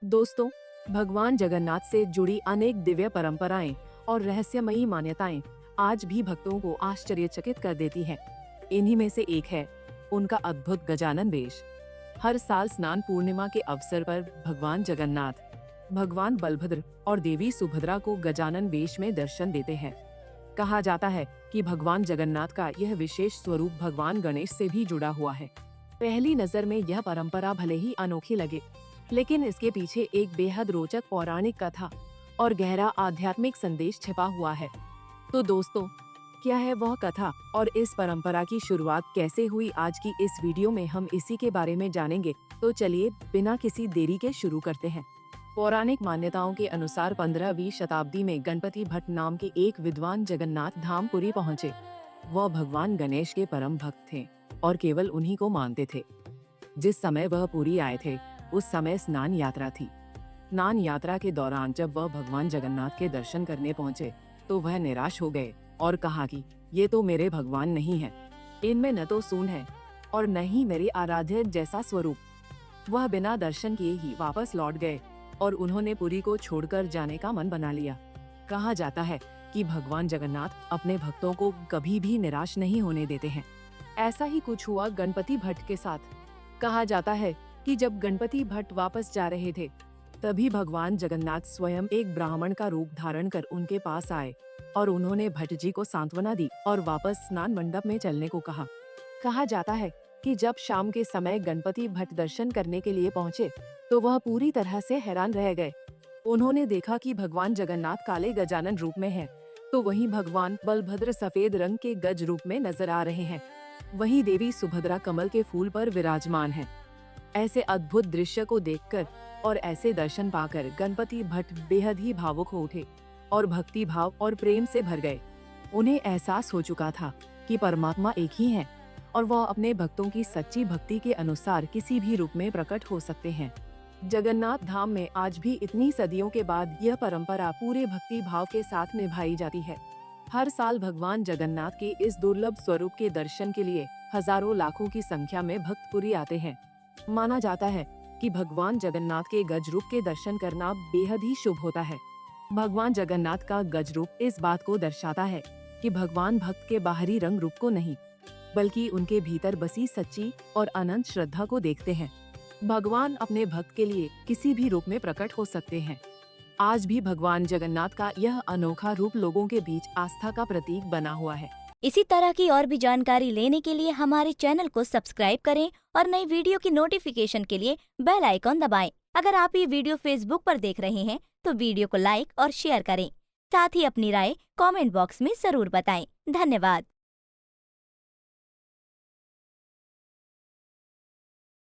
दोस्तों, भगवान जगन्नाथ से जुड़ी अनेक दिव्य परंपराएं और रहस्यमयी मान्यताएं आज भी भक्तों को आश्चर्यचकित कर देती हैं। इन्हीं में से एक है उनका अद्भुत गजानन वेश। हर साल स्नान पूर्णिमा के अवसर पर भगवान जगन्नाथ, भगवान बलभद्र और देवी सुभद्रा को गजानन वेश में दर्शन देते हैं। कहा जाता है कि भगवान जगन्नाथ का यह विशेष स्वरूप भगवान गणेश से भी जुड़ा हुआ है। पहली नजर में यह परंपरा भले ही अनोखी लगे, लेकिन इसके पीछे एक बेहद रोचक पौराणिक कथा और गहरा आध्यात्मिक संदेश छिपा हुआ है। तो दोस्तों, क्या है वह कथा और इस परंपरा की शुरुआत कैसे हुई, आज की इस वीडियो में हम इसी के बारे में जानेंगे। तो चलिए बिना किसी देरी के शुरू करते हैं। पौराणिक मान्यताओं के अनुसार 15वीं शताब्दी में गणपति भट्ट नाम के एक विद्वान जगन्नाथ धाम पुरी पहुँचे। वह भगवान गणेश के परम भक्त थे और केवल उन्हीं को मानते थे। जिस समय वह पुरी आए थे उस समय स्नान यात्रा थी। स्नान यात्रा के दौरान जब वह भगवान जगन्नाथ के दर्शन करने पहुंचे तो वह निराश हो गए और कहा कि ये तो मेरे भगवान नहीं हैं। इनमें न तो सूंड है और न ही मेरे आराध्य जैसा स्वरूप। वह बिना दर्शन किए ही वापस लौट गए और उन्होंने पुरी को छोड़कर जाने का मन बना लिया। कहा जाता है कि भगवान जगन्नाथ अपने भक्तों को कभी भी निराश नहीं होने देते हैं। ऐसा ही कुछ हुआ गणपति भट्ट के साथ। कहा जाता है कि जब गणपति भट्ट वापस जा रहे थे तभी भगवान जगन्नाथ स्वयं एक ब्राह्मण का रूप धारण कर उनके पास आए और उन्होंने भट्ट जी को सांत्वना दी और वापस स्नान मंडप में चलने को कहा। कहा जाता है कि जब शाम के समय गणपति भट्ट दर्शन करने के लिए पहुंचे तो वह पूरी तरह से हैरान रह गए। उन्होंने देखा कि भगवान जगन्नाथ काले गजानन रूप में हैं, तो वहीं भगवान बलभद्र सफेद रंग के गज रूप में नजर आ रहे हैं। वहीं देवी सुभद्रा कमल के फूल पर विराजमान है। ऐसे अद्भुत दृश्य को देखकर और ऐसे दर्शन पाकर गणपति भट्ट बेहद ही भावुक हो उठे और भक्ति भाव और प्रेम से भर गए। उन्हें एहसास हो चुका था कि परमात्मा एक ही है और वह अपने भक्तों की सच्ची भक्ति के अनुसार किसी भी रूप में प्रकट हो सकते हैं। जगन्नाथ धाम में आज भी इतनी सदियों के बाद यह परंपरा पूरे भक्ति भाव के साथ निभाई जाती है। हर साल भगवान जगन्नाथ के इस दुर्लभ स्वरूप के दर्शन के लिए हजारों लाखों की संख्या में भक्त पुरी आते हैं। माना जाता है कि भगवान जगन्नाथ के गज रूप के दर्शन करना बेहद ही शुभ होता है। भगवान जगन्नाथ का गज रूप इस बात को दर्शाता है कि भगवान भक्त के बाहरी रंग रूप को नहीं, बल्कि उनके भीतर बसी सच्ची और अनंत श्रद्धा को देखते हैं। भगवान अपने भक्त के लिए किसी भी रूप में प्रकट हो सकते हैं। आज भी भगवान जगन्नाथ का यह अनोखा रूप लोगों के बीच आस्था का प्रतीक बना हुआ है। इसी तरह की और भी जानकारी लेने के लिए हमारे चैनल को सब्सक्राइब करें और नई वीडियो की नोटिफिकेशन के लिए बेल आइकॉन दबाएं। अगर आप ये वीडियो फेसबुक पर देख रहे हैं तो वीडियो को लाइक और शेयर करें। साथ ही अपनी राय कमेंट बॉक्स में जरूर बताएं। धन्यवाद।